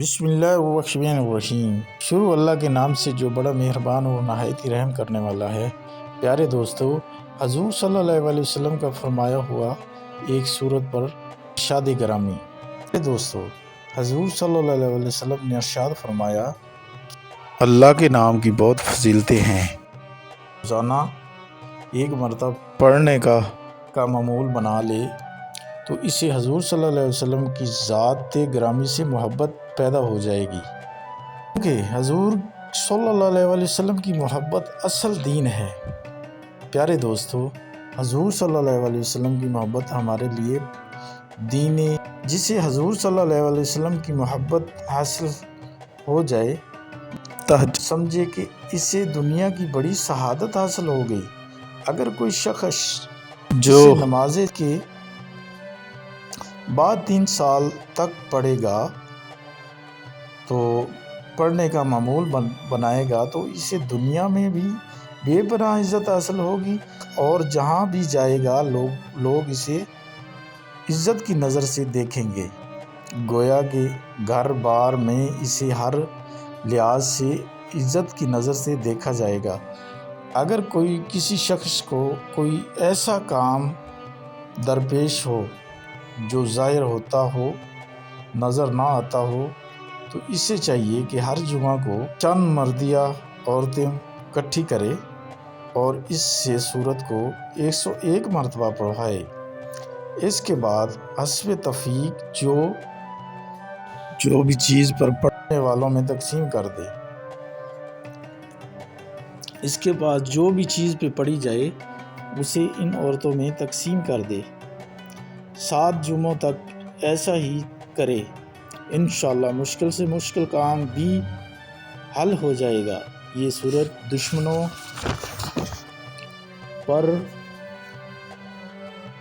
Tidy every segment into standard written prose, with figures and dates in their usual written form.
بسم اللہ الرحمن الرحیم۔ شروع اللہ کے نام سے جو بڑا مہربان اور نہایت ہی رحم کرنے والا ہے۔ پیارے دوستو، حضور صلی اللہ علیہ وسلم کا فرمایا ہوا ایک سورت پر ارشاد گرامی۔ پیارے دوستو، حضور صلی اللہ علیہ وسلم نے ارشاد فرمایا، اللہ کے نام کی بہت فضیلتیں ہیں۔ روزانہ ایک مرتبہ پڑھنے کا معمول بنا لے تو اسے حضور صلی اللہ علیہ وسلم کی ذات گرامی سے محبت پیدا ہو جائے گی، کیونکہ حضور صلی اللہ علیہ وسلم کی محبت اصل دین ہے۔ پیارے دوستو، حضور صلی اللہ علیہ وسلم کی محبت ہمارے لیے دین، جسے حضور صلی اللہ علیہ وسلم کی محبت حاصل ہو جائے، سمجھے کہ اسے دنیا کی بڑی سعادت حاصل ہو گئی۔ اگر کوئی شخص جو نماز کے بعد 3 سال تک پڑھے گا تو پڑھنے کا معمول بنائے گا تو اسے دنیا میں بھی بے پناہ عزت حاصل ہوگی، اور جہاں بھی جائے گا لوگ اسے عزت کی نظر سے دیکھیں گے، گویا کہ گھر بار میں اسے ہر لحاظ سے عزت کی نظر سے دیکھا جائے گا۔ اگر کسی شخص کو کوئی ایسا کام درپیش ہو جو ظاہر ہوتا ہو، نظر نہ آتا ہو، تو اسے چاہیے کہ ہر جمعہ کو چند مردیہ عورتیں اکٹھی کرے اور اس سے سورت کو 101 مرتبہ پڑھائے۔ اس کے بعد حسب توفیق جو بھی چیز پر پڑھنے والوں میں تقسیم کر دے۔ اس کے بعد جو بھی چیز پہ پڑھی جائے اسے ان عورتوں میں تقسیم کر دے۔ 7 جمعوں تک ایسا ہی کرے، انشاءاللہ مشکل سے مشکل کام بھی حل ہو جائے گا۔ یہ سورت دشمنوں پر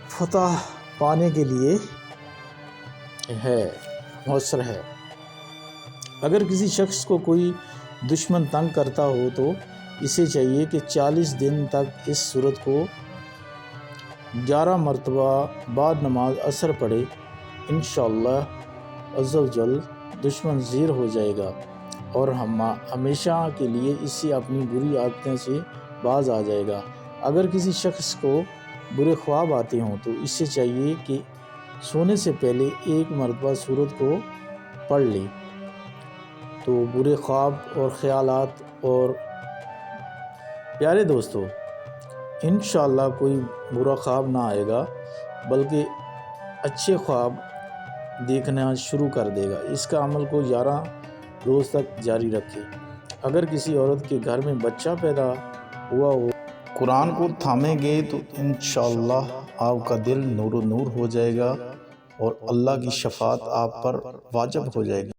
فتح پانے کے لیے مؤثر ہے۔ اگر کسی شخص کو کوئی دشمن تنگ کرتا ہو تو اسے چاہیے کہ 40 دن تک اس سورت کو 11 مرتبہ بعد نماز عصر پڑھے۔ انشاءاللہ عز و جل دشمن زیر ہو جائے گا اور ہمیشہ کے لیے اس سے اپنی بری عادتوں سے باز آ جائے گا۔ اگر کسی شخص کو برے خواب آتے ہوں تو اس سے چاہیے کہ سونے سے پہلے 1 مرتبہ سورت کو پڑھ لے، تو برے خواب اور خیالات اور پیارے دوستو انشاءاللہ کوئی برا خواب نہ آئے گا، بلکہ اچھے خواب دیکھنا شروع کر دے گا۔ اس کا عمل کو 11 روز تک جاری رکھے۔ اگر کسی عورت کے گھر میں بچہ پیدا ہوا ہو، قرآن کو تھامیں گے تو انشاءاللہ آپ کا دل نور و نور ہو جائے گا اور اللہ کی شفاعت آپ پر واجب ہو جائے گی۔